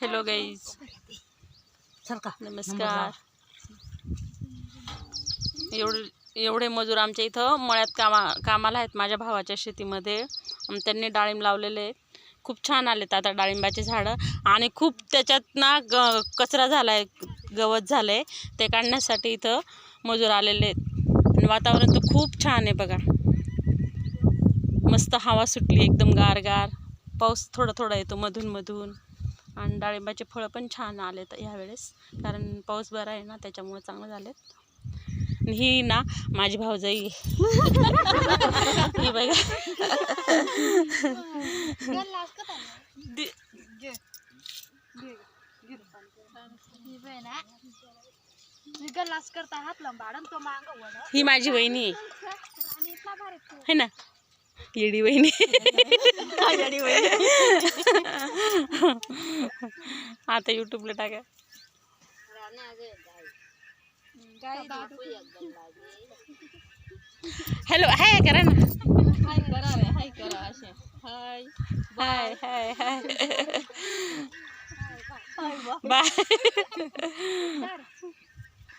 Hello guys, नमस्कार. एवढे मजूर आमच्या इथं मळ्यात कामाला आहेत माझ्या भावाच्या शेतीमध्ये. त्यांनी डाळिंब लावलेले आहेत. खूप छान आलेत आता डाळिंबाचे झाडं. आणि खूप त्याच्यात ना कचरा झाला आहे, गवत झालं आहे. ते काढण्यासाठी इथं मजूर आलेले आहेत. आणि वातावरण तर खूप छान आहे बघा. मस्त हवा सुटली, एकदम गारगार. पाऊस थोडा थोडा येतो मधून मधून. आणि डाळिंबाचे फळं पण छान आलेत ह्यावेळेस, कारण पाऊस बरा आहे ना, त्याच्यामुळे चांगलं झालेत. ही ना माझी भाऊजाई ही बघा. ही माझी वहिनी आहे ना, येडी वहिनी. आता यूट्यूबला टाका. हॅलो हाय करा ना. हाय करा असे. हाय हाय हाय हाय बाय.